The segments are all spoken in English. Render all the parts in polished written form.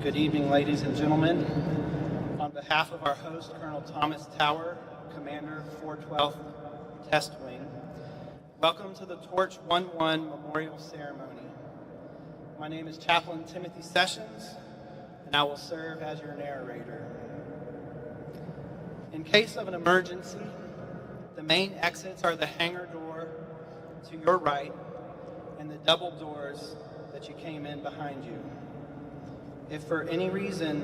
Good evening, ladies and gentlemen. On behalf of our host, Colonel Thomas Tower, Commander 412th Test Wing, welcome to the Torch 1-1 Memorial Ceremony. My name is Chaplain Timothy Sessions, and I will serve as your narrator. In case of an emergency, the main exits are the hangar door to your right and the double doors that you came in behind you. If for any reason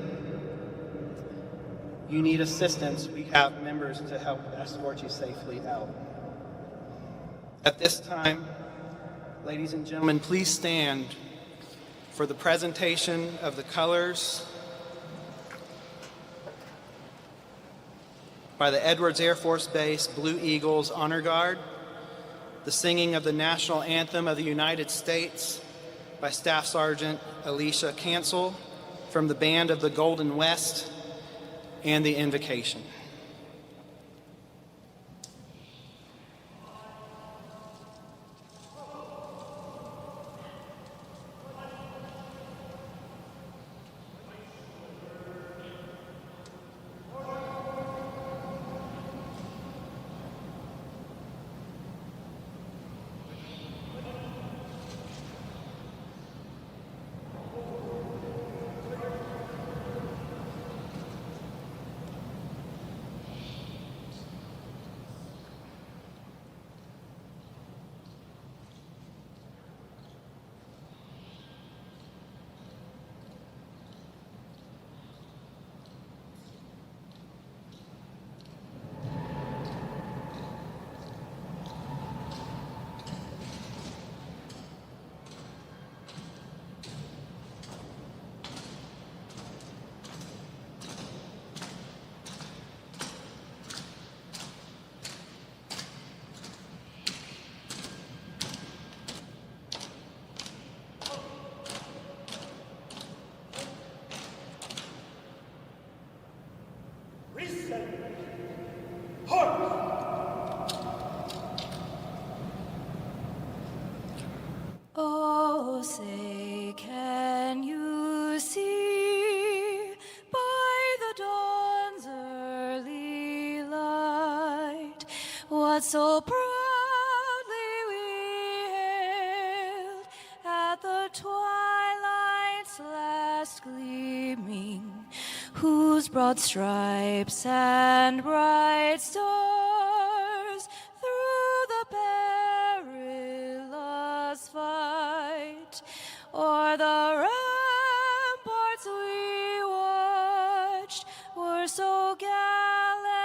you need assistance, we have members to help escort you safely out. At this time, ladies and gentlemen, please stand for the presentation of the colors by the Edwards Air Force Base Blue Eagles Honor Guard, the singing of the National Anthem of the United States by Staff Sergeant Alicia Cancel from the Band of the Golden West, and the invocation. Oh, say, can you see by the dawn's early light what so proudly we hailed at the twilight's last gleaming, whose broad stripes and bright stars through the perilous fight o'er the ramparts we watched were so gallant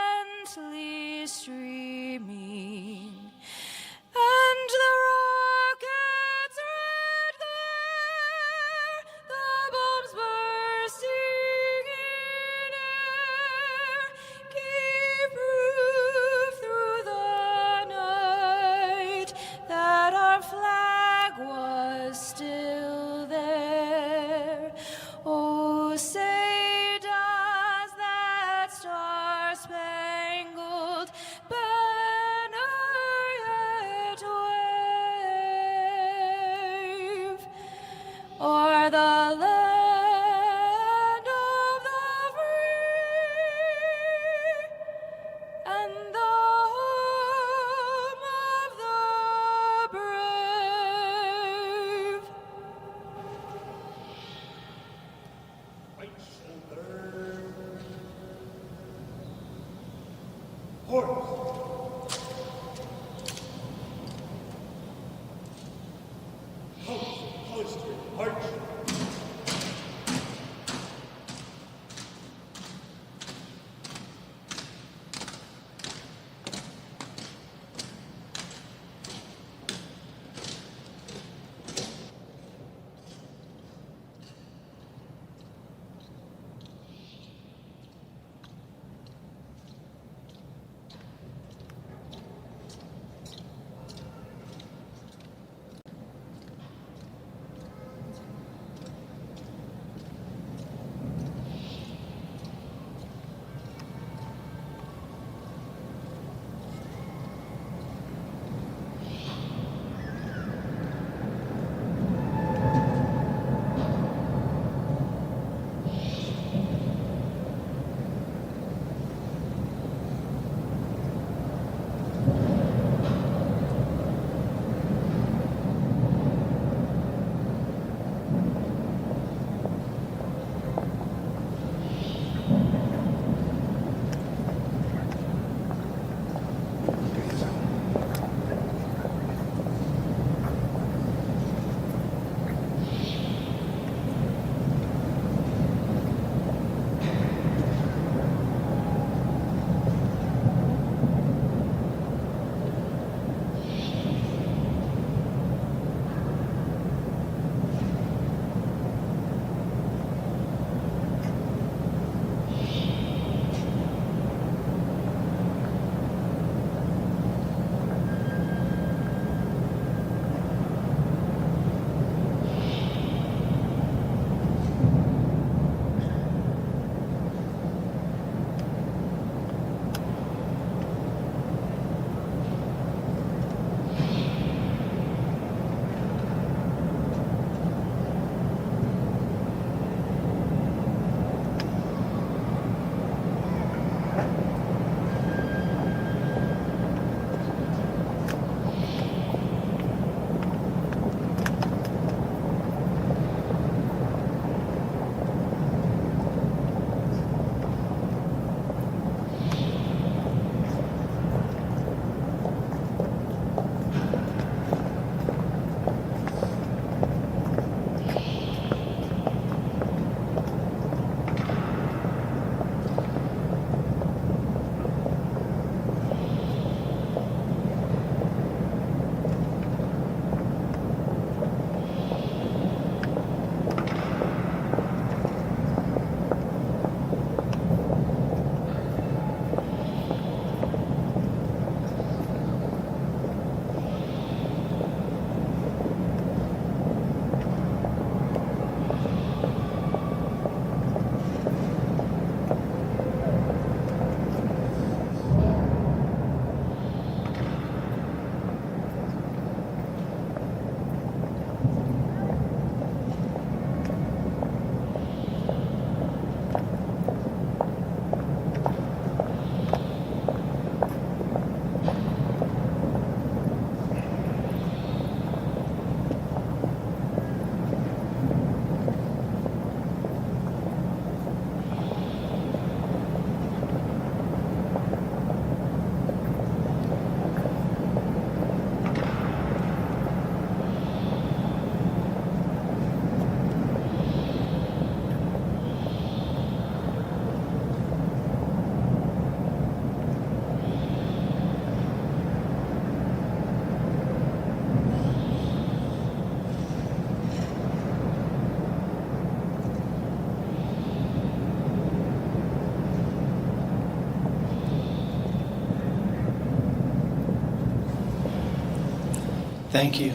Thank you.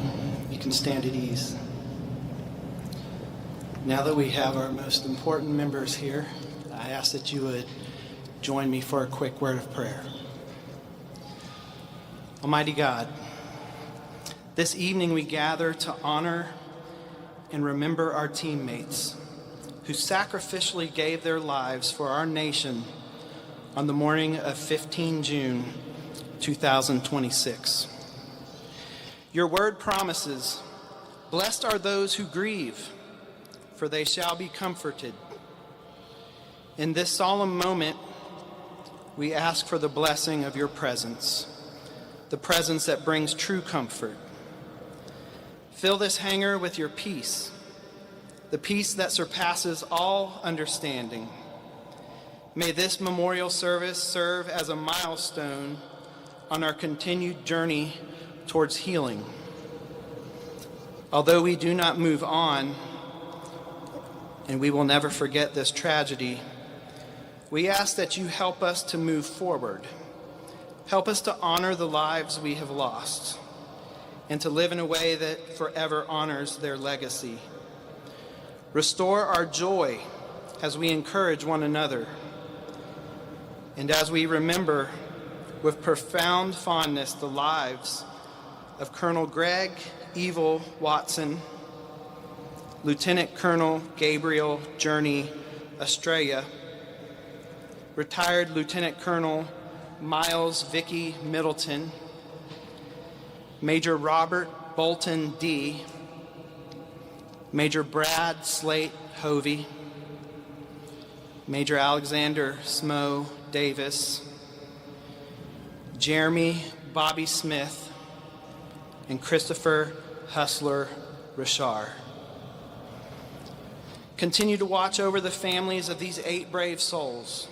You can stand at ease. Now that we have our most important members here, I ask that you would join me for a quick word of prayer. Almighty God, this evening we gather to honor and remember our teammates who sacrificially gave their lives for our nation on the morning of 15 June 2026. Your word promises, "Blessed are those who grieve, for they shall be comforted." In this solemn moment, we ask for the blessing of your presence, the presence that brings true comfort. Fill this hangar with your peace, the peace that surpasses all understanding. May this memorial service serve as a milestone on our continued journey towards healing. Although we do not move on, and we will never forget this tragedy, we ask that you help us to move forward. Help us to honor the lives we have lost and to live in a way that forever honors their legacy. Restore our joy as we encourage one another and as we remember with profound fondness the lives of Colonel Greg Evil Watson, Lieutenant Colonel Gabriel Journey Estrella, retired Lieutenant Colonel Miles Vicky Middleton, Major Robert Bolton D., Major Brad Slate Hovey, Major Alexander Smo Davis, Jeremy Bobby Smith, and Christopher Hustler Richard. Continue to watch over the families of these 8 brave souls.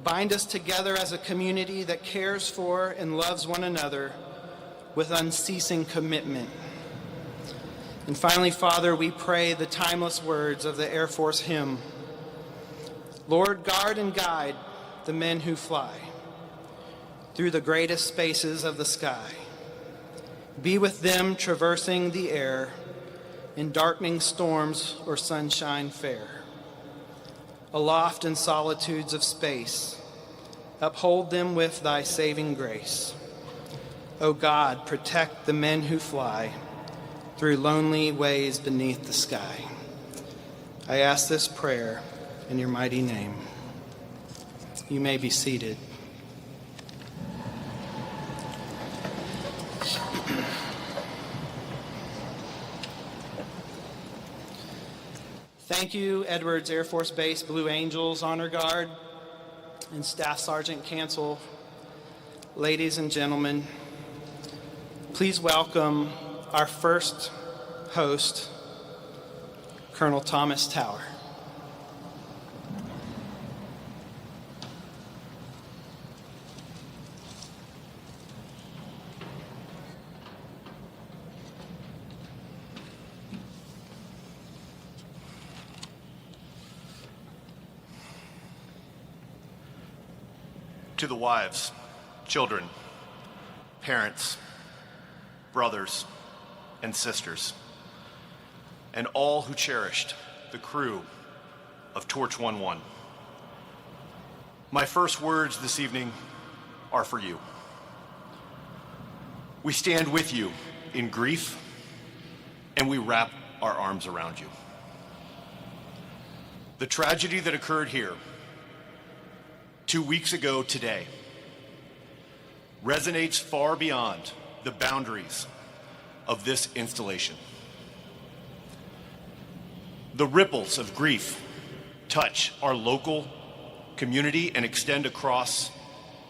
Bind us together as a community that cares for and loves one another with unceasing commitment. And finally, Father, we pray the timeless words of the Air Force hymn, Lord, guard and guide the men who fly through the greatest spaces of the sky. Be with them traversing the air in darkening storms or sunshine fair. Aloft in solitudes of space, uphold them with thy saving grace. O God, protect the men who fly through lonely ways beneath the sky. I ask this prayer in your mighty name. You may be seated. Thank you, Edwards Air Force Base Blue Angels Honor Guard and Staff Sergeant Cancel. Ladies and gentlemen, please welcome our first host, Colonel Thomas Tower. To the wives, children, parents, brothers, and sisters, and all who cherished the crew of Torch 11. My first words this evening are for you. We stand with you in grief, and we wrap our arms around you. The tragedy that occurred here 2 weeks ago today resonates far beyond the boundaries of this installation. The ripples of grief touch our local community and extend across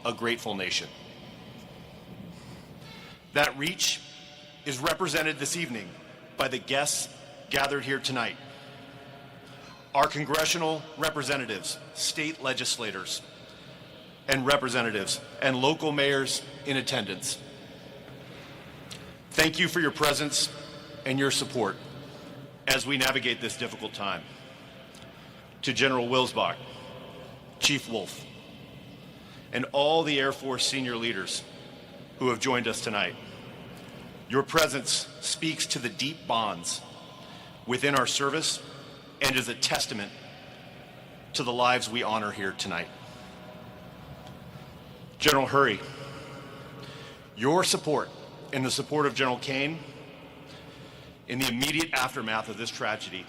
a grateful nation. That reach is represented this evening by the guests gathered here tonight. Our congressional representatives, state legislators, and representatives, and local mayors in attendance. Thank you for your presence and your support as we navigate this difficult time. To General Wilsbach, Chief Wolf, and all the Air Force senior leaders who have joined us tonight, your presence speaks to the deep bonds within our service and is a testament to the lives we honor here tonight. General Hurry, your support and the support of General Kane in the immediate aftermath of this tragedy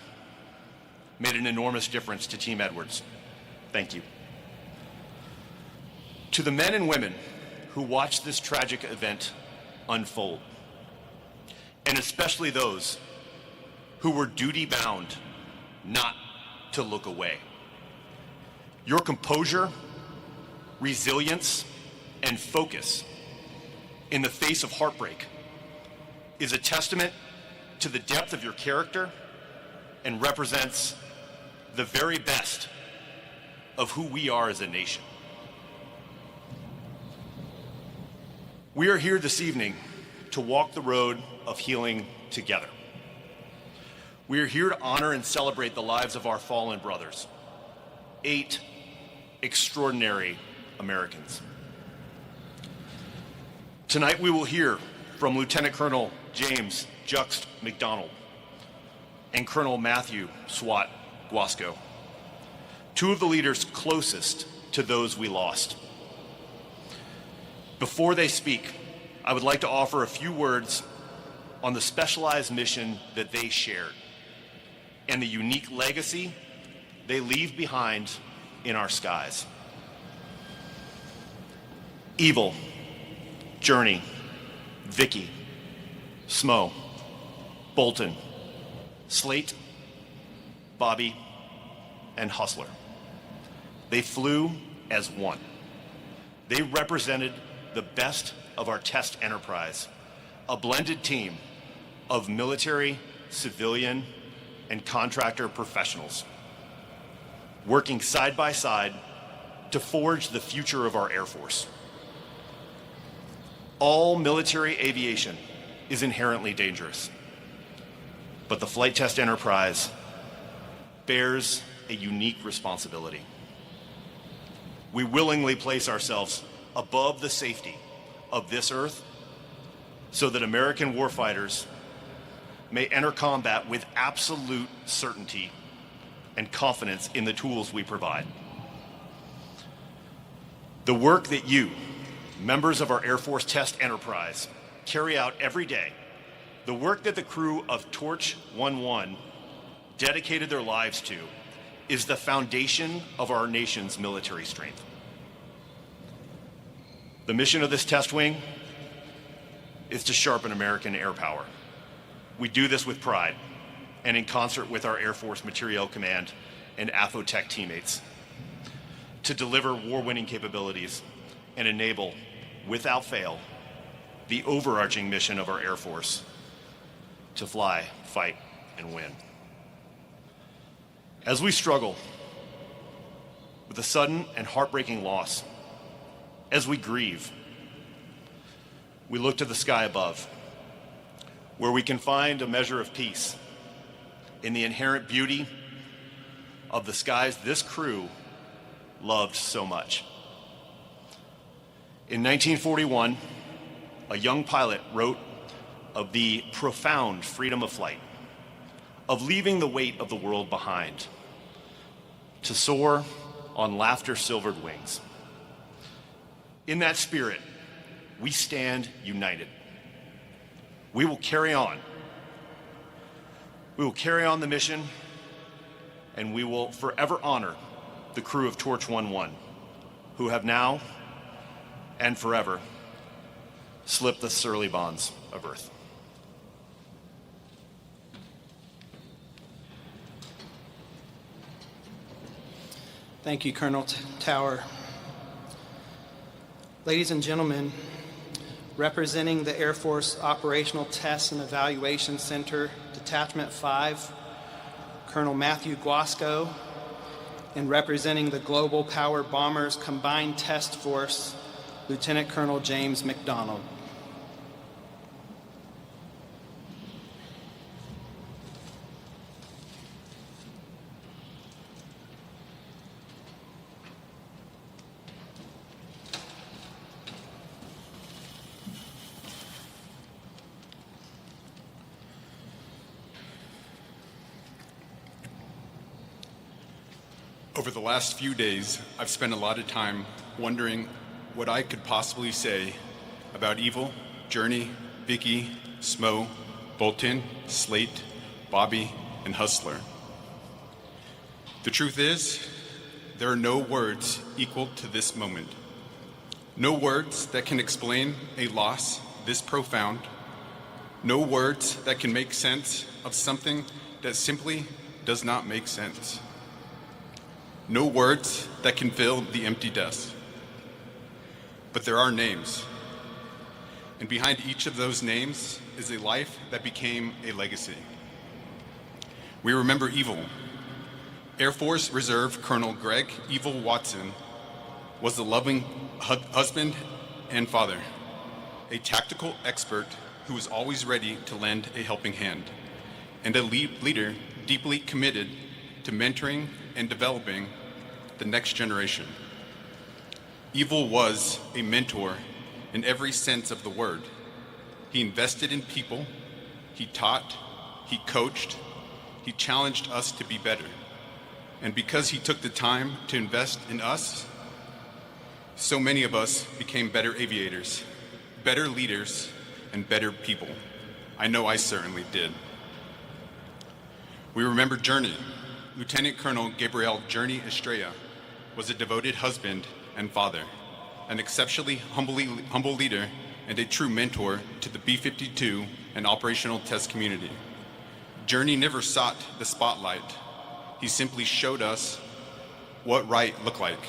made an enormous difference to Team Edwards. Thank you. To the men and women who watched this tragic event unfold, and especially those who were duty-bound not to look away. Your composure resilience, and focus in the face of heartbreak is a testament to the depth of your character and represents the very best of who we are as a nation. We are here this evening to walk the road of healing together. We are here to honor and celebrate the lives of our fallen brothers, 8 extraordinary Americans. Tonight we will hear from Lieutenant Colonel James Juxt McDonald and Colonel Matthew Swat Guasco, 2 of the leaders closest to those we lost. Before they speak, I would like to offer a few words on the specialized mission that they shared and the unique legacy they leave behind in our skies. Evil, Journey, Vicky, Smo, Bolton, Slate, Bobby, and Hustler. They flew as one. They represented the best of our test enterprise, a blended team of military, civilian, and contractor professionals, working side by side to forge the future of our Air Force. All military aviation is inherently dangerous, but the flight test enterprise bears a unique responsibility. We willingly place ourselves above the safety of this earth so that American warfighters may enter combat with absolute certainty and confidence in the tools we provide. The work that you, members of our Air Force test enterprise, carry out every day, the work that the crew of Torch 11 dedicated their lives to, is the foundation of our nation's military strength. The mission of this test wing is to sharpen American air power. We do this with pride and in concert with our Air Force Materiel Command and AFOTech teammates to deliver war-winning capabilities and enable, without fail, the overarching mission of our Air Force to fly, fight, and win. As we struggle with the sudden and heartbreaking loss, as we grieve, we look to the sky above, where we can find a measure of peace in the inherent beauty of the skies this crew loved so much. In 1941, a young pilot wrote of the profound freedom of flight, of leaving the weight of the world behind, to soar on laughter-silvered wings. In that spirit, we stand united. We will carry on. We will carry on the mission, and we will forever honor the crew of Torch 11, who have now and forever slipped the surly bonds of Earth. Thank you, Colonel Tower. Ladies and gentlemen, representing the Air Force Operational Test and Evaluation Center, Detachment 5, Colonel Matthew Guasco, and representing the Global Power Bombers Combined Test Force, Lieutenant Colonel James McDonald. Over the last few days, I've spent a lot of time wondering what I could possibly say about Evil, Journey, Vicky, Smo, Bolton, Slate, Bobby, and Hustler. The truth is, there are no words equal to this moment. No words that can explain a loss this profound. No words that can make sense of something that simply does not make sense. No words that can fill the empty desk. but there are names. And behind each of those names is a life that became a legacy. We remember Evil. Air Force Reserve Colonel Greg Evil Watson was a loving husband and father, a tactical expert who was always ready to lend a helping hand, and a leader deeply committed to mentoring and developing the next generation. Evil was a mentor in every sense of the word. He invested in people, he taught, he coached, he challenged us to be better. And because he took the time to invest in us, so many of us became better aviators, better leaders, and better people. I know I certainly did. We remember Journey. Lieutenant Colonel Gabriel Journey Estrella was a devoted husband and father, an exceptionally humble leader, and a true mentor to the B-52 and operational test community. Journey never sought the spotlight. He simply showed us what right looked like.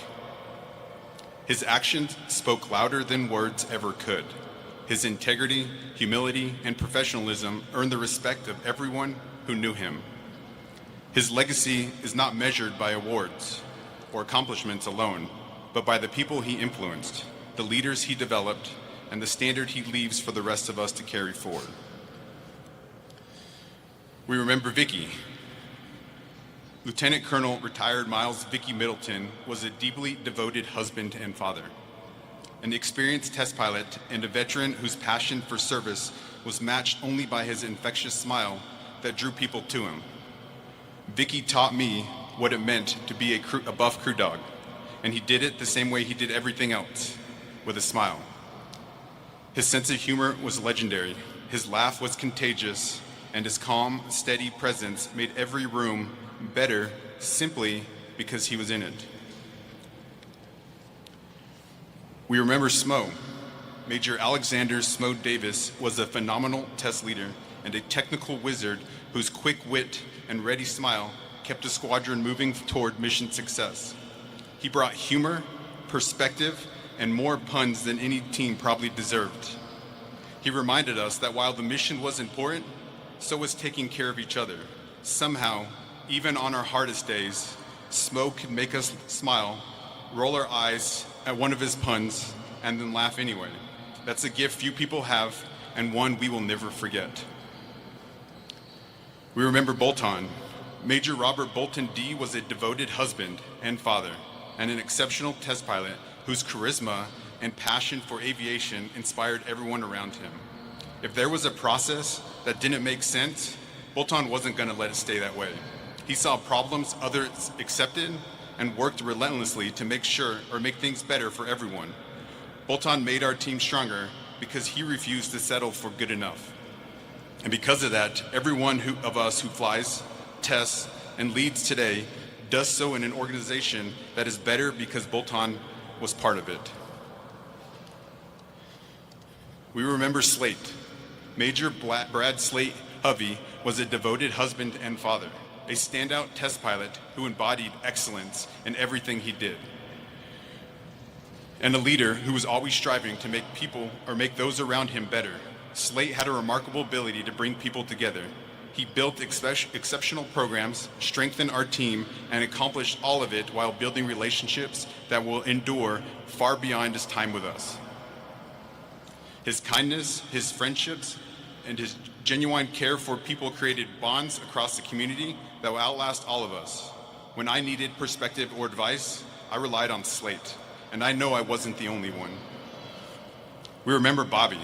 His actions spoke louder than words ever could. His integrity, humility, and professionalism earned the respect of everyone who knew him. His legacy is not measured by awards or accomplishments alone, but by the people he influenced, the leaders he developed, and the standard he leaves for the rest of us to carry forward. We remember Vicky. Lieutenant Colonel retired Miles Vicky Middleton was a deeply devoted husband and father, an experienced test pilot and a veteran whose passion for service was matched only by his infectious smile that drew people to him. Vicky taught me what it meant to be a buff crew dog, and he did it the same way he did everything else, with a smile. His sense of humor was legendary, his laugh was contagious, and his calm, steady presence made every room better simply because he was in it. We remember Smo. Major Alexander Smo Davis was a phenomenal test leader and a technical wizard whose quick wit and ready smile kept a squadron moving toward mission success. He brought humor, perspective, and more puns than any team probably deserved. He reminded us that while the mission was important, so was taking care of each other. Somehow, even on our hardest days, Smo could make us smile, roll our eyes at one of his puns, and then laugh anyway. That's a gift few people have, and one we will never forget. We remember Bolton. Major Robert Bolton D was a devoted husband and father, and an exceptional test pilot whose charisma and passion for aviation inspired everyone around him. If there was a process that didn't make sense, Bolton wasn't going to let it stay that way. He saw problems others accepted and worked relentlessly to make things better for everyone. Bolton made our team stronger because he refused to settle for good enough. And because of that, everyone of us who flies, tests, and leads today does so in an organization that is better because Bolton was part of it. We remember Slate. Major Brad Slate Hovey was a devoted husband and father, a standout test pilot who embodied excellence in everything he did, and a leader who was always striving to make those around him better. Slate had a remarkable ability to bring people together. He built exceptional programs, strengthened our team, and accomplished all of it while building relationships that will endure far beyond his time with us. His kindness, his friendships, and his genuine care for people created bonds across the community that will outlast all of us. When I needed perspective or advice, I relied on Slate, and I know I wasn't the only one. We remember Bobby.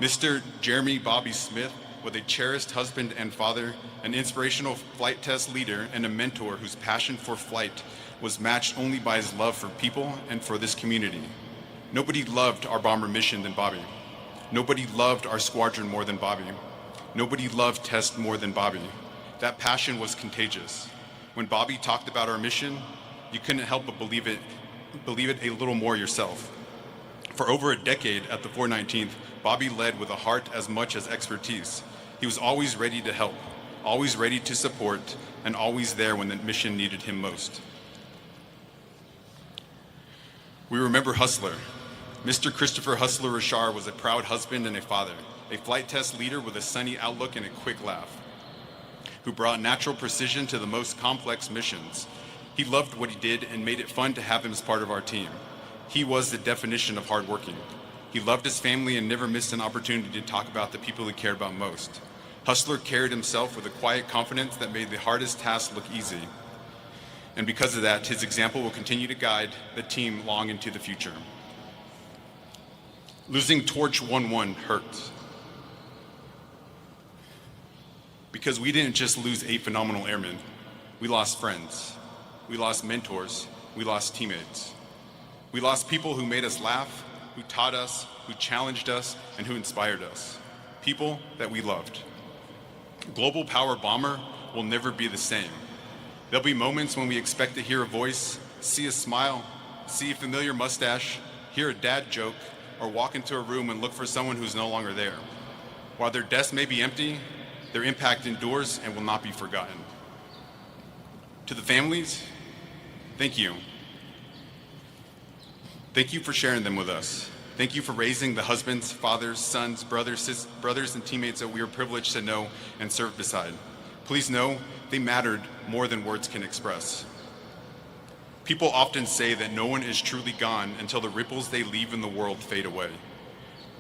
Mr. Jeremy Bobby Smith was a cherished husband and father, an inspirational flight test leader, and a mentor whose passion for flight was matched only by his love for people and for this community. Nobody loved our bomber mission than Bobby. Nobody loved our squadron more than Bobby. Nobody loved test more than Bobby. That passion was contagious. When Bobby talked about our mission, you couldn't help but believe it a little more yourself. For over a decade at the 419th, Bobby led with a heart as much as expertise. He was always ready to help, always ready to support, and always there when the mission needed him most. We remember Hustler. Mr. Christopher Hustler Rashar was a proud husband and a father, a flight test leader with a sunny outlook and a quick laugh, who brought natural precision to the most complex missions. He loved what he did and made it fun to have him as part of our team. He was the definition of hardworking. He loved his family and never missed an opportunity to talk about the people he cared about most. Hustler carried himself with a quiet confidence that made the hardest tasks look easy. And because of that, his example will continue to guide the team long into the future. Losing Torch 1-1 hurt. Because we didn't just lose 8 phenomenal airmen. We lost friends. We lost mentors. We lost teammates. We lost people who made us laugh, who taught us, who challenged us, and who inspired us. People that we loved. Global Power Bomber will never be the same. There'll be moments when we expect to hear a voice, see a smile, see a familiar mustache, hear a dad joke, or walk into a room and look for someone who's no longer there. While their desk may be empty, their impact endures and will not be forgotten. To the families, thank you. Thank you for sharing them with us. Thank you for raising the husbands, fathers, sons, brothers, and teammates that we are privileged to know and serve beside. Please know they mattered more than words can express. People often say that no one is truly gone until the ripples they leave in the world fade away.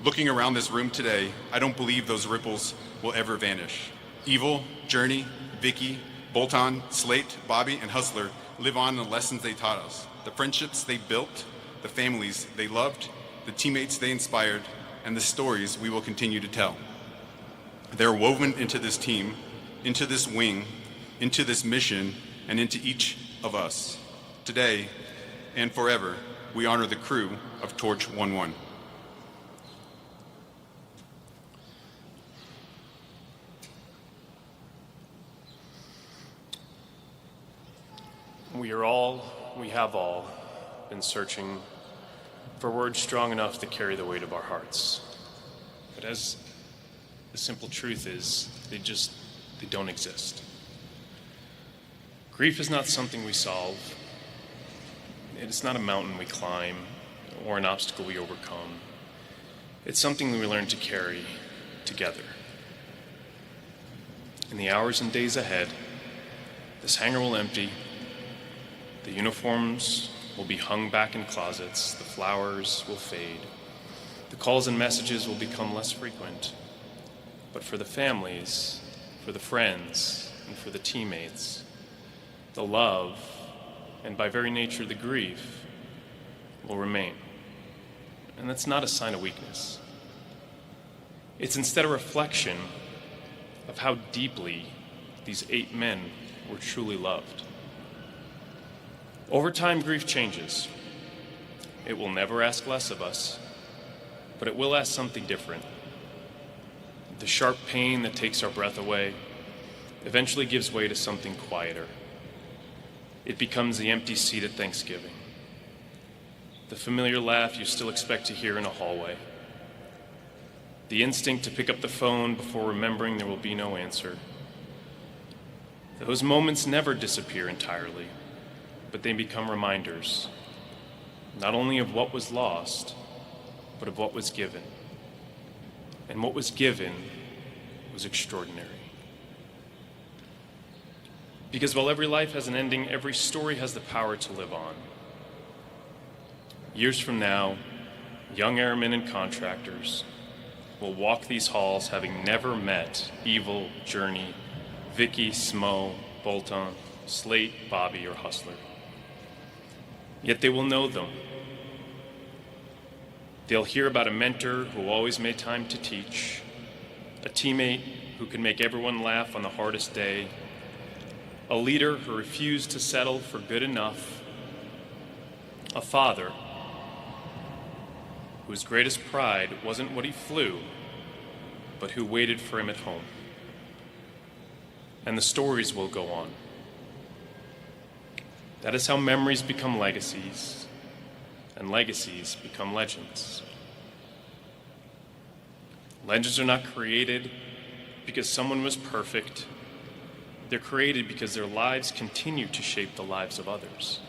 Looking around this room today, I don't believe those ripples will ever vanish. Evil, Journey, Vicky, Bolton, Slate, Bobby, and Hustler live on in the lessons they taught us, the friendships they built, the families they loved, the teammates they inspired, and the stories we will continue to tell. They're woven into this team, into this wing, into this mission, and into each of us. Today and forever, we honor the crew of Torch 1-1. We have all been searching for words strong enough to carry the weight of our hearts. But as the simple truth is, they don't exist. Grief is not something we solve. It's not a mountain we climb or an obstacle we overcome. It's something we learn to carry together. In the hours and days ahead, this hangar will empty. The uniforms will be hung back in closets. The flowers will fade. The calls and messages will become less frequent. But for the families, for the friends, and for the teammates, the love, and by very nature the grief, will remain. And that's not a sign of weakness. It's instead a reflection of how deeply these 8 men were truly loved. Over time, grief changes. It will never ask less of us, but it will ask something different. The sharp pain that takes our breath away eventually gives way to something quieter. It becomes the empty seat at Thanksgiving, the familiar laugh you still expect to hear in a hallway, the instinct to pick up the phone before remembering there will be no answer. Those moments never disappear entirely, but they become reminders, not only of what was lost, but of what was given. And what was given was extraordinary. Because while every life has an ending, every story has the power to live on. Years from now, young airmen and contractors will walk these halls having never met Evil, Journey, Vicky, Smo, Bolton, Slate, Bobby, or Hustler. Yet they will know them. They'll hear about a mentor who always made time to teach, a teammate who could make everyone laugh on the hardest day, a leader who refused to settle for good enough, a father whose greatest pride wasn't what he flew, but who waited for him at home. And the stories will go on. That is how memories become legacies, and legacies become legends. Legends are not created because someone was perfect. They're created because their lives continue to shape the lives of others.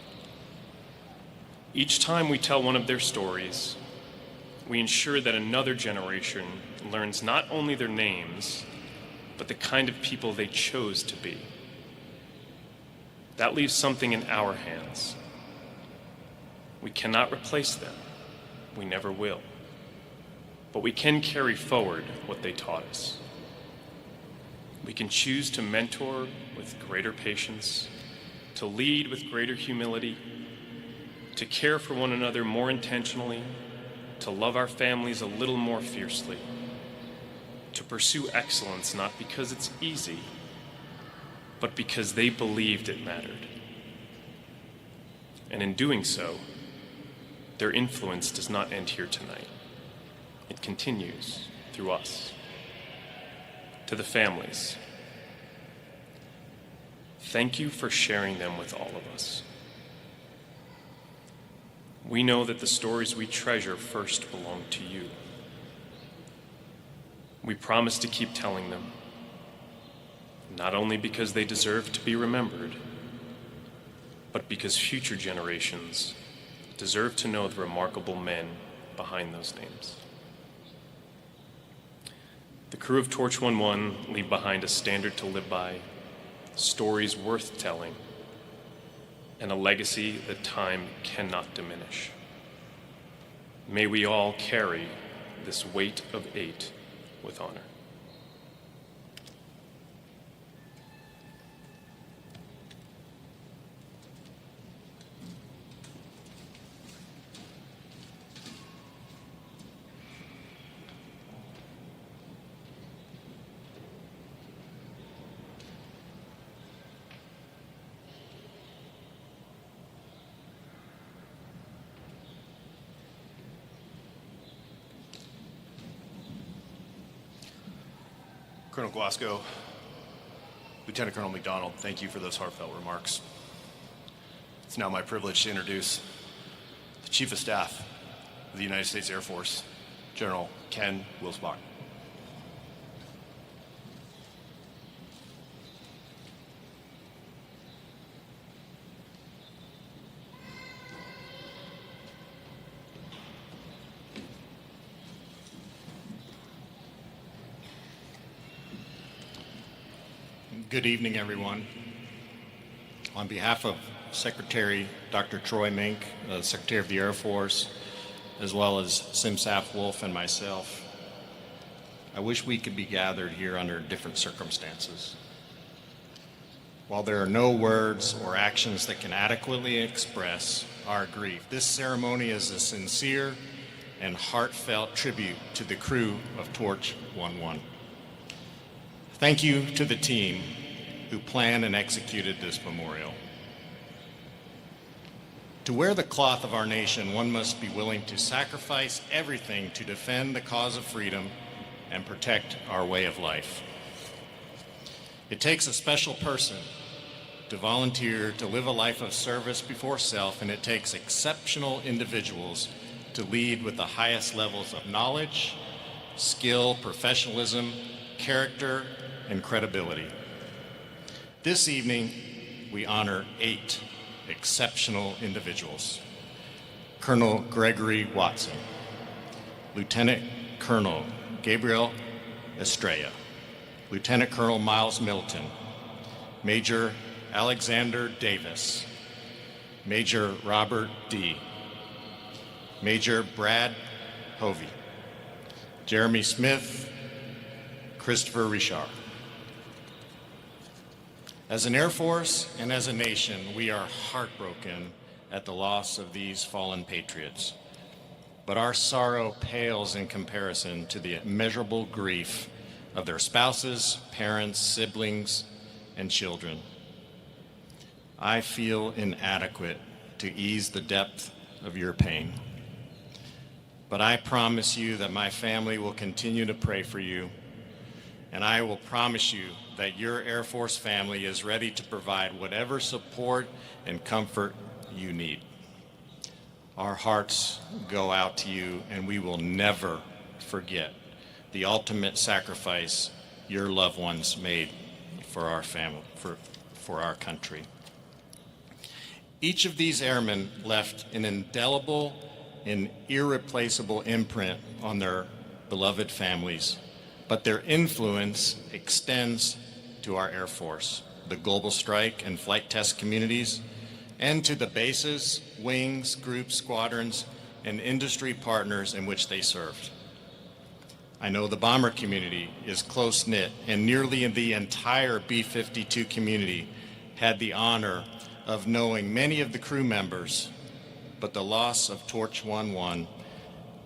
Each time we tell one of their stories, we ensure that another generation learns not only their names, but the kind of people they chose to be. That leaves something in our hands. We cannot replace them. We never will. But we can carry forward what they taught us. We can choose to mentor with greater patience, to lead with greater humility, to care for one another more intentionally, to love our families a little more fiercely, to pursue excellence not because it's easy, but because they believed it mattered. And in doing so, their influence does not end here tonight. It continues through us. To the families, thank you for sharing them with all of us. We know that the stories we treasure first belong to you. We promise to keep telling them, not only because they deserve to be remembered, but because future generations deserve to know the remarkable men behind those names. The crew of Torch 11 leave behind a standard to live by, stories worth telling, and a legacy that time cannot diminish. May we all carry this weight of 8 with honor. Colonel Glasgow, Lieutenant Colonel McDonald, thank you for those heartfelt remarks. It's now my privilege to introduce the Chief of Staff of the United States Air Force, General Ken Wilsbach. Good evening, everyone. On behalf of Secretary Dr. Troy Mink, Secretary of the Air Force, as well as Simsaf Wolf and myself, I wish we could be gathered here under different circumstances. While there are no words or actions that can adequately express our grief, this ceremony is a sincere and heartfelt tribute to the crew of Torch 11. Thank you to the team who planned and executed this memorial. To wear the cloth of our nation, one must be willing to sacrifice everything to defend the cause of freedom and protect our way of life. It takes a special person to volunteer to live a life of service before self, and it takes exceptional individuals to lead with the highest levels of knowledge, skill, professionalism, character, and credibility. This evening, we honor 8 exceptional individuals. Colonel Gregory Watson, Lieutenant Colonel Gabriel Estrella, Lieutenant Colonel Miles Milton, Major Alexander Davis, Major Robert D., Major Brad Hovey, Jeremy Smith, Christopher Richard. As an Air Force and as a nation, we are heartbroken at the loss of these fallen patriots. But our sorrow pales in comparison to the immeasurable grief of their spouses, parents, siblings, and children. I feel inadequate to ease the depth of your pain. But I promise you that my family will continue to pray for you, and I will promise you that your Air Force family is ready to provide whatever support and comfort you need. Our hearts go out to you, and we will never forget the ultimate sacrifice your loved ones made for our family, for our country. Each of these airmen left an indelible an irreplaceable imprint on their beloved families, but their influence extends to our Air Force, the global strike and flight test communities, and to the bases, wings, groups, squadrons, and industry partners in which they served. I know the bomber community is close-knit, and nearly the entire B-52 community had the honor of knowing many of the crew members, but the loss of Torch 11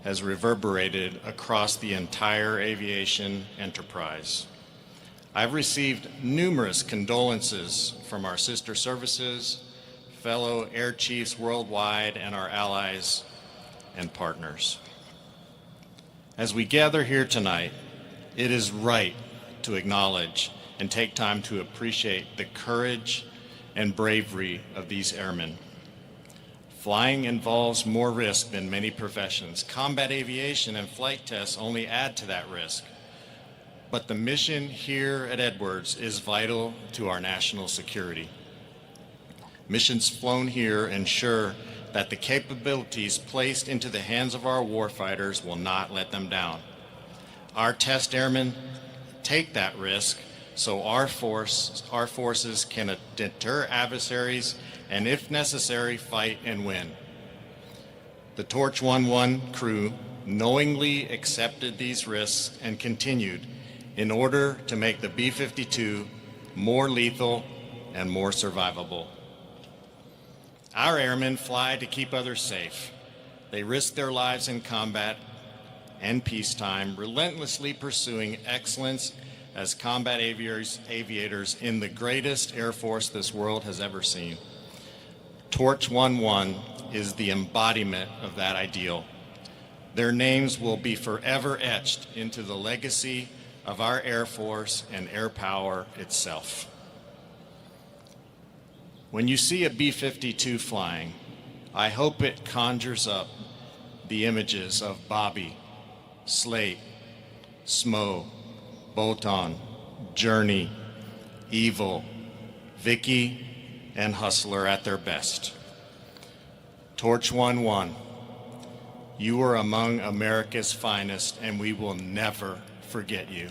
has reverberated across the entire aviation enterprise. I've received numerous condolences from our sister services, fellow air chiefs worldwide, and our allies and partners. As we gather here tonight, it is right to acknowledge and take time to appreciate the courage and bravery of these airmen. Flying involves more risk than many professions. Combat aviation and flight tests only add to that risk. But the mission here at Edwards is vital to our national security. Missions flown here ensure that the capabilities placed into the hands of our warfighters will not let them down. Our test airmen take that risk so our forces can deter adversaries and, if necessary, fight and win. The Torch 11 crew knowingly accepted these risks and continued in order to make the B-52 more lethal and more survivable. Our airmen fly to keep others safe. They risk their lives in combat and peacetime, relentlessly pursuing excellence as combat aviators in the greatest Air Force this world has ever seen. Torch 11 is the embodiment of that ideal. Their names will be forever etched into the legacy of our Air Force and air power itself. When you see a B-52 flying, I hope it conjures up the images of Bobby, Slate, Smo, Bolton, Journey, Evil, Vicky, and Hustler at their best. Torch 11, you are among America's finest, and we will never forget you.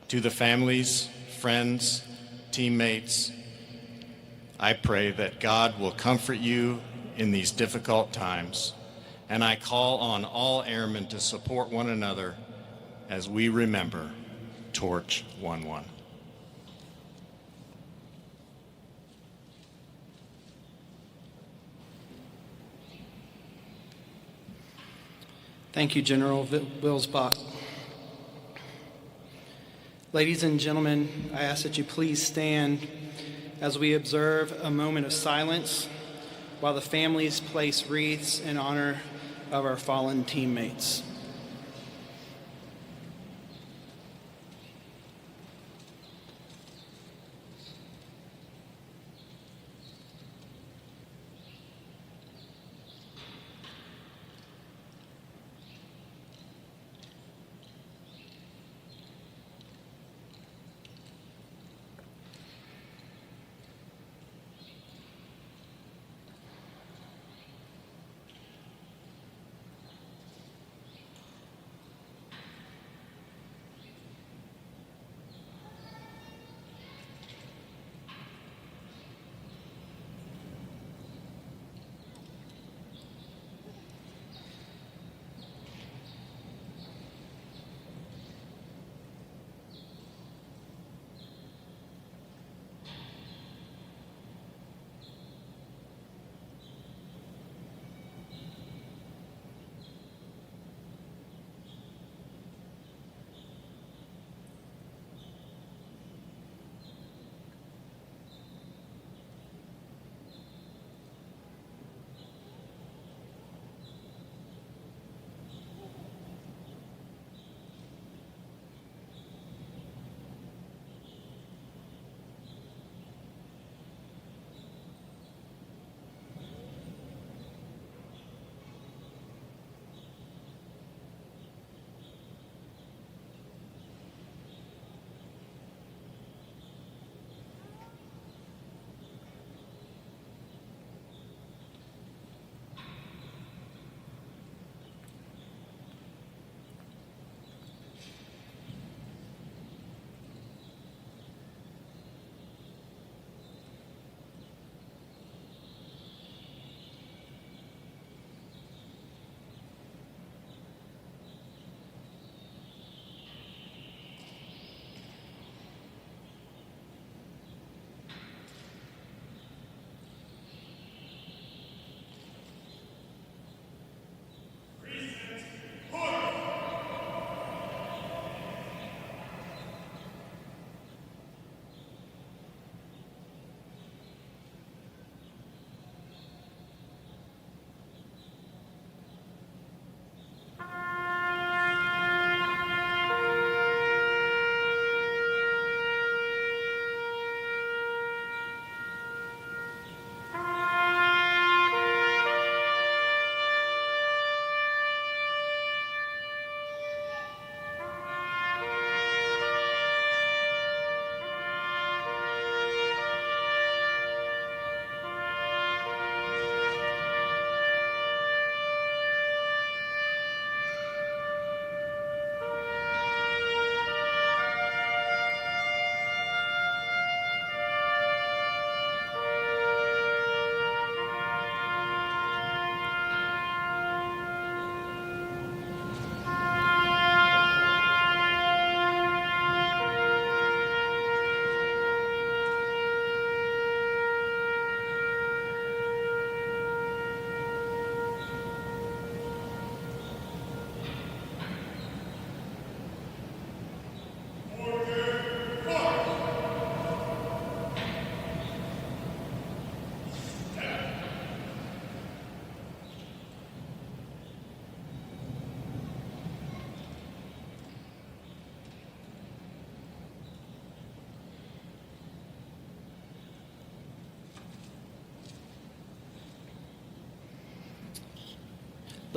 To the families, friends, teammates, I pray that God will comfort you in these difficult times, and I call on all airmen to support one another as we remember Torch 11. Thank you, General Wilsbach. Ladies and gentlemen, I ask that you please stand as we observe a moment of silence while the families place wreaths in honor of our fallen teammates.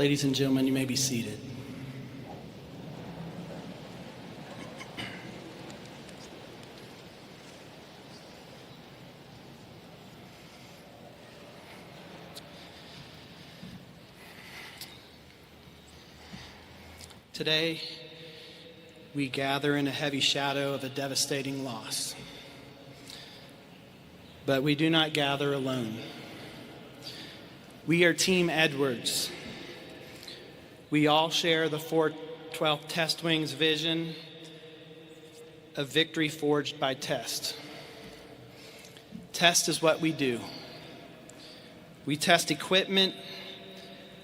Ladies and gentlemen, you may be seated. Today, we gather in a heavy shadow of a devastating loss. But we do not gather alone. We are Team Edwards. We all share the 412th Test Wing's vision of victory forged by test. Test is what we do. We test equipment,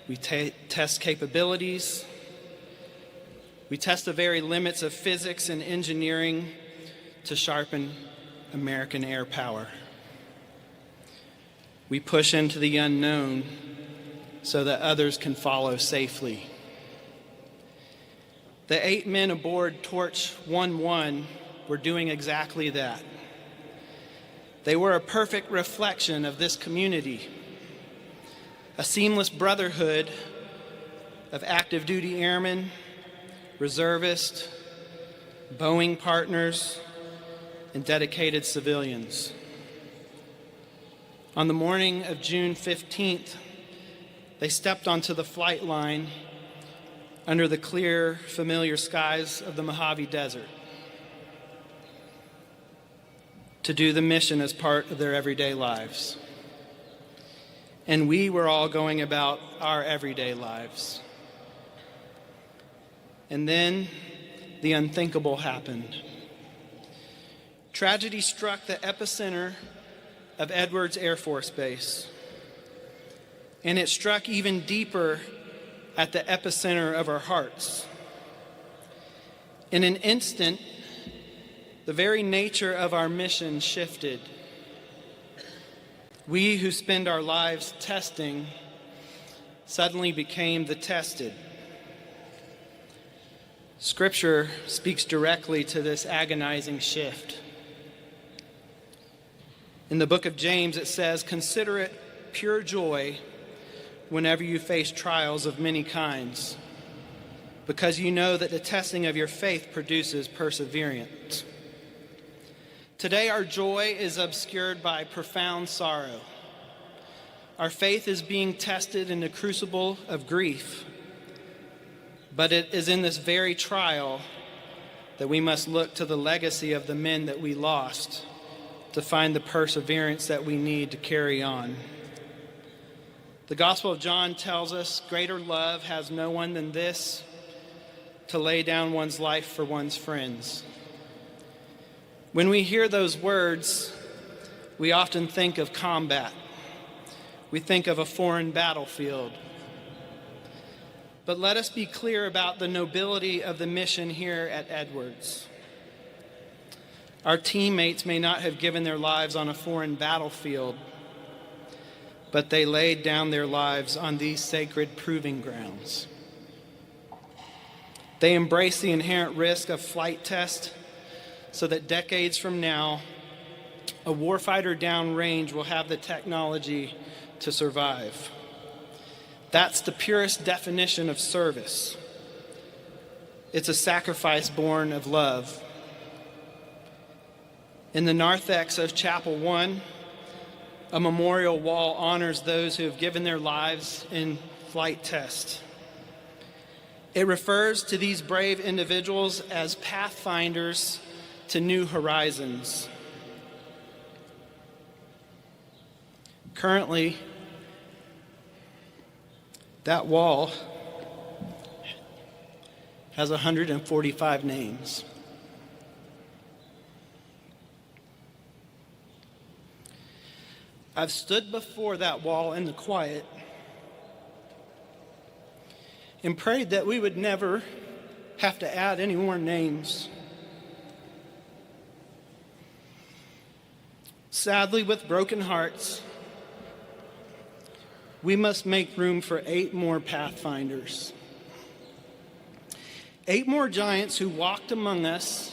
we test capabilities, we test the very limits of physics and engineering to sharpen American air power. We push into the unknown so that others can follow safely. The 8 men aboard Torch 11 were doing exactly that. They were a perfect reflection of this community, a seamless brotherhood of active duty airmen, reservists, Boeing partners, and dedicated civilians. On the morning of June 15th, they stepped onto the flight line under the clear, familiar skies of the Mojave Desert to do the mission as part of their everyday lives. And we were all going about our everyday lives. And then the unthinkable happened. Tragedy struck the epicenter of Edwards Air Force Base, and it struck even deeper at the epicenter of our hearts. In an instant, the very nature of our mission shifted. We who spend our lives testing suddenly became the tested. Scripture speaks directly to this agonizing shift. In the book of James, it says, "Consider it pure joy whenever you face trials of many kinds, because you know that the testing of your faith produces perseverance." Today, our joy is obscured by profound sorrow. Our faith is being tested in the crucible of grief, but it is in this very trial that we must look to the legacy of the men that we lost to find the perseverance that we need to carry on. The Gospel of John tells us, "Greater love has no one than this, to lay down one's life for one's friends." When we hear those words, we often think of combat. We think of a foreign battlefield. But let us be clear about the nobility of the mission here at Edwards. Our teammates may not have given their lives on a foreign battlefield, but they laid down their lives on these sacred proving grounds. They embraced the inherent risk of flight test so that decades from now, a warfighter downrange will have the technology to survive. That's the purest definition of service. It's a sacrifice born of love. In the narthex of Chapel 1, a memorial wall honors those who have given their lives in flight test. It refers to these brave individuals as pathfinders to new horizons. Currently, that wall has 145 names. I've stood before that wall in the quiet and prayed that we would never have to add any more names. Sadly, with broken hearts, we must make room for 8 more pathfinders. 8 more giants who walked among us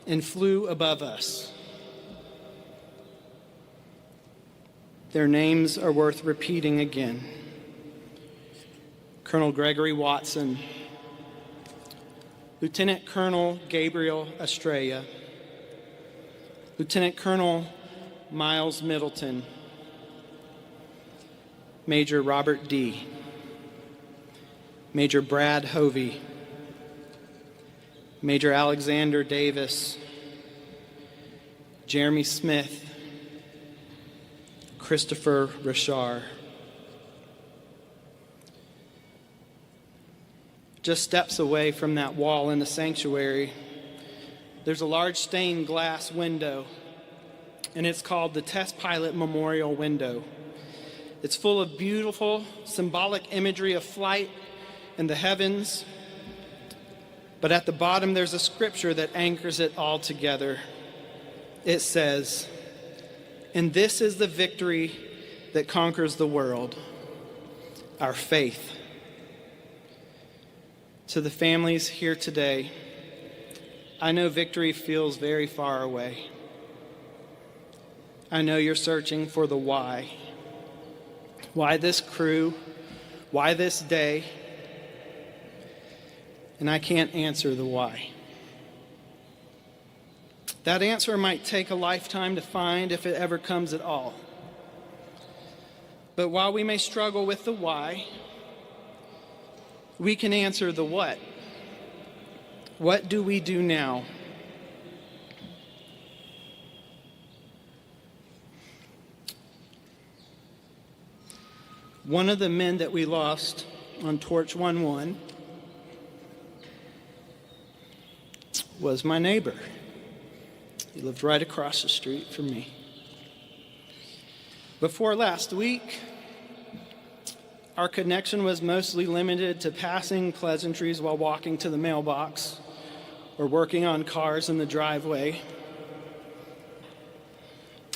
and flew above us. Their names are worth repeating again. Colonel Gregory Watson, Lieutenant Colonel Gabriel Estrella, Lieutenant Colonel Miles Middleton, Major Robert D., Major Brad Hovey, Major Alexander Davis, Jeremy Smith, Christopher Richard. Just steps away from that wall in the sanctuary, there's a large stained glass window, and it's called the Test Pilot Memorial Window. It's full of beautiful, symbolic imagery of flight and the heavens, but at the bottom there's a scripture that anchors it all together. It says, "And this is the victory that conquers the world, our faith." To the families here today, I know victory feels very far away. I know you're searching for the why. Why this crew? Why this day? And I can't answer the why. That answer might take a lifetime to find if it ever comes at all. But while we may struggle with the why, we can answer the what. What do we do now? One of the men that we lost on Torch 1-1 was my neighbor. He lived right across the street from me. Before last week, our connection was mostly limited to passing pleasantries while walking to the mailbox or working on cars in the driveway.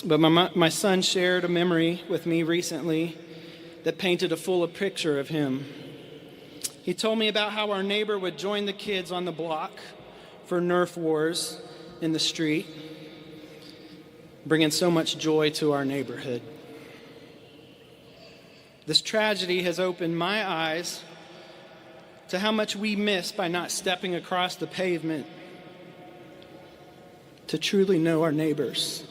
But my son shared a memory with me recently that painted a fuller picture of him. He told me about how our neighbor would join the kids on the block for Nerf wars in the street, bringing so much joy to our neighborhood. This tragedy has opened my eyes to how much we miss by not stepping across the pavement to truly know our neighbors.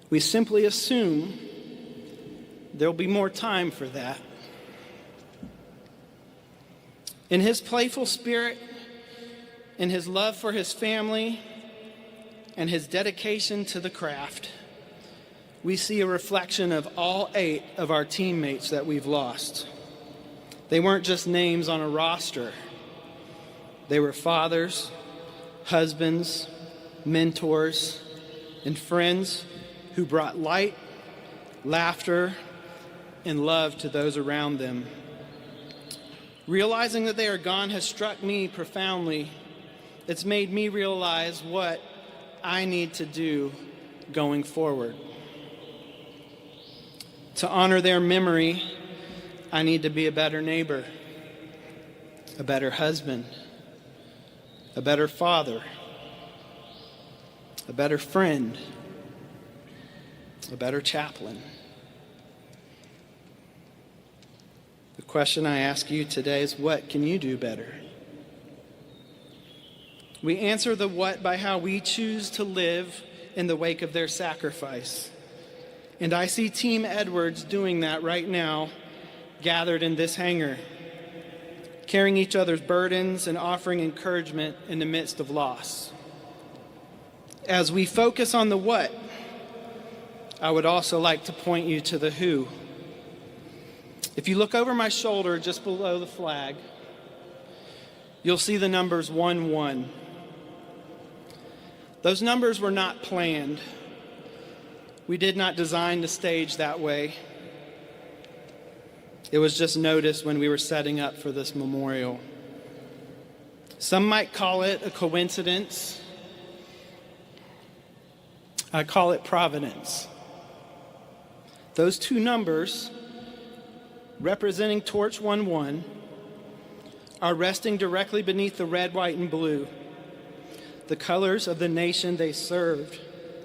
We simply assume there'll be more time for that. In his playful spirit, in his love for his family, and his dedication to the craft, we see a reflection of all 8 of our teammates that we've lost. They weren't just names on a roster. They were fathers, husbands, mentors, and friends who brought light, laughter, and love to those around them. Realizing that they are gone has struck me profoundly. It's made me realize what I need to do going forward. To honor their memory, I need to be a better neighbor, a better husband, a better father, a better friend, a better chaplain. The question I ask you today is, what can you do better? We answer the what by how we choose to live in the wake of their sacrifice. And I see Team Edwards doing that right now, gathered in this hangar, carrying each other's burdens and offering encouragement in the midst of loss. As we focus on the what, I would also like to point you to the who. If you look over my shoulder just below the flag, you'll see the numbers 1-1. Those numbers were not planned. We did not design the stage that way. It was just noticed when we were setting up for this memorial. Some might call it a coincidence. I call it providence. Those 2 numbers, representing Torch 1-1, are resting directly beneath the red, white, and blue, the colors of the nation they served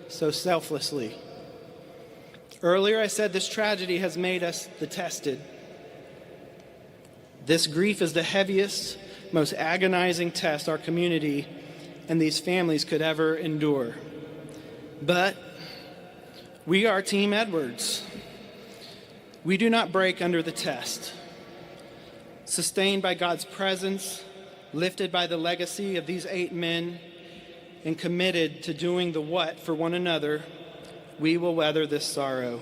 so selflessly. Earlier I said this tragedy has made us the tested. This grief is the heaviest, most agonizing test our community and these families could ever endure. But we are Team Edwards. We do not break under the test. Sustained by God's presence, lifted by the legacy of these 8 men, and committed to doing the what for one another, we will weather this sorrow.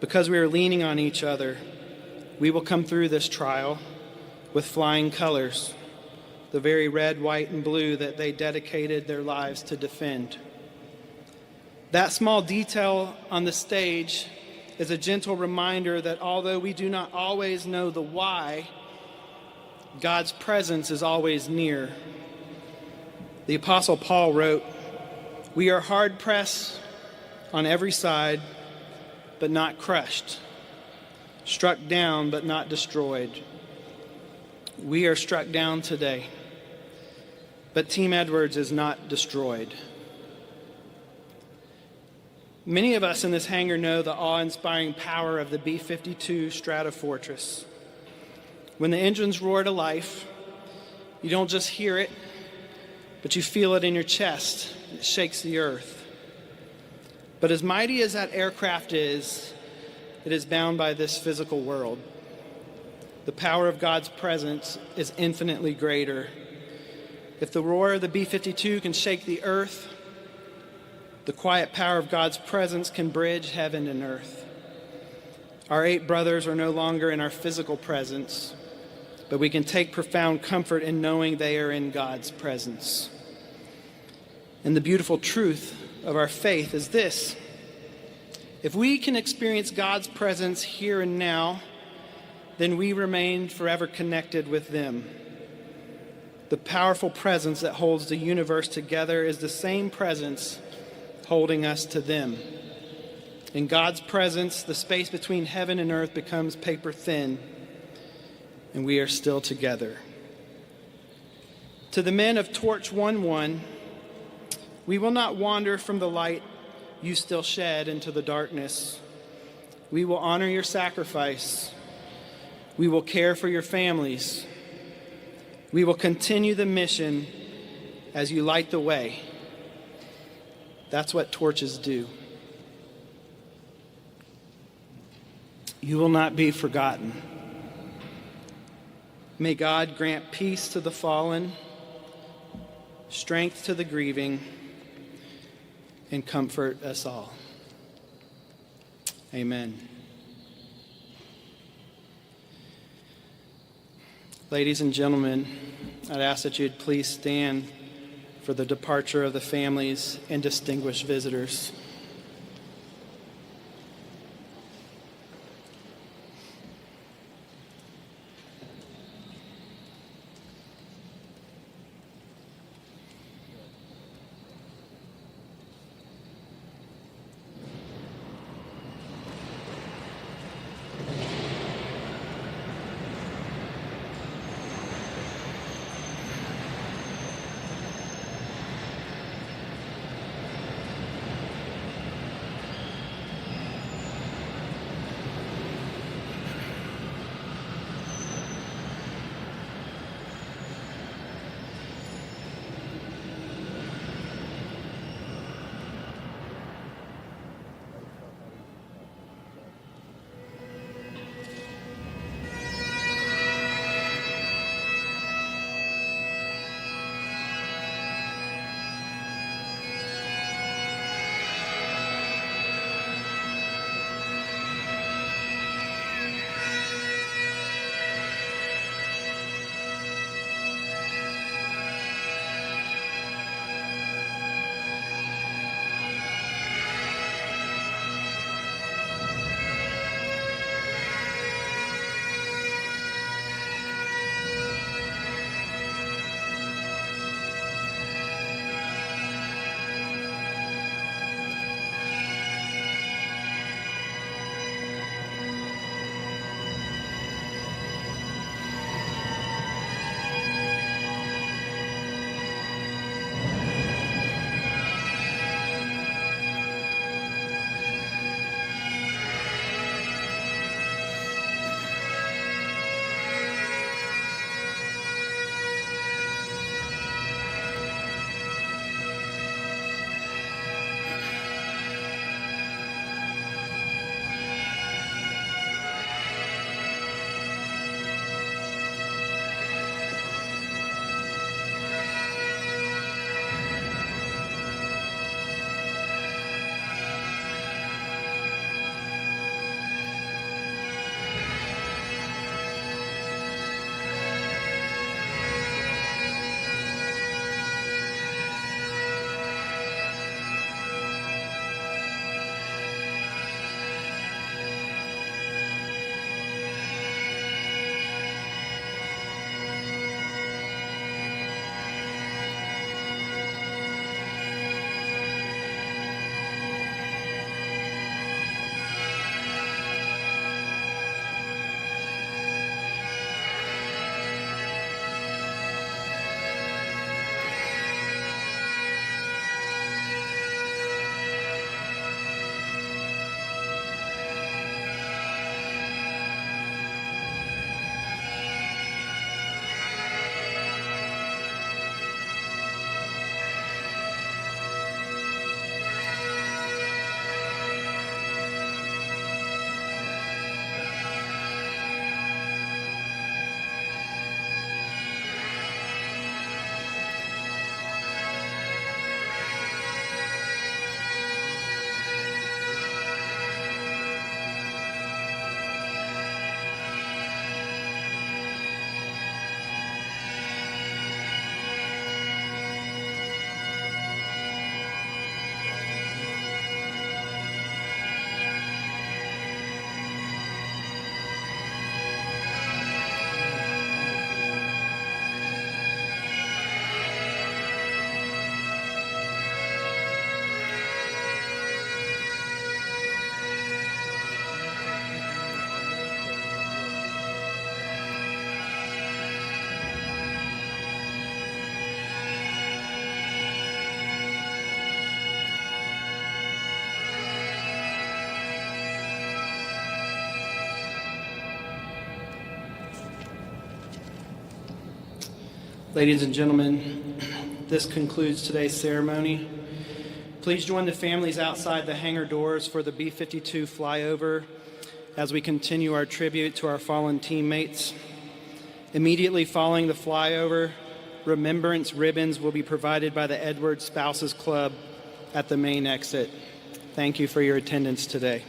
Because we are leaning on each other, we will come through this trial with flying colors, the very red, white, and blue that they dedicated their lives to defend. That small detail on the stage is a gentle reminder that although we do not always know the why, God's presence is always near. The Apostle Paul wrote, "We are hard-pressed on every side, but not crushed, struck down, but not destroyed." We are struck down today, but Team Edwards is not destroyed. Many of us in this hangar know the awe-inspiring power of the B-52 Stratofortress. When the engines roar to life, you don't just hear it, but you feel it in your chest. It shakes the earth. But as mighty as that aircraft is, it is bound by this physical world. The power of God's presence is infinitely greater. If the roar of the B-52 can shake the earth, the quiet power of God's presence can bridge heaven and earth. Our 8 brothers are no longer in our physical presence, but we can take profound comfort in knowing they are in God's presence. And the beautiful truth of our faith is this: if we can experience God's presence here and now, then we remain forever connected with them. The powerful presence that holds the universe together is the same presence holding us to them. In God's presence, the space between heaven and earth becomes paper thin, and we are still together. To the men of Torch 1-1, we will not wander from the light you still shed into the darkness. We will honor your sacrifice. We will care for your families. We will continue the mission as you light the way. That's what torches do. You will not be forgotten. May God grant peace to the fallen, strength to the grieving, and comfort us all. Amen. Ladies and gentlemen, I'd ask that you'd please stand for the departure of the families and distinguished visitors. Ladies and gentlemen, this concludes today's ceremony. Please join the families outside the hangar doors for the B-52 flyover as we continue our tribute to our fallen teammates. Immediately following the flyover, remembrance ribbons will be provided by the Edwards Spouses Club at the main exit. Thank you for your attendance today.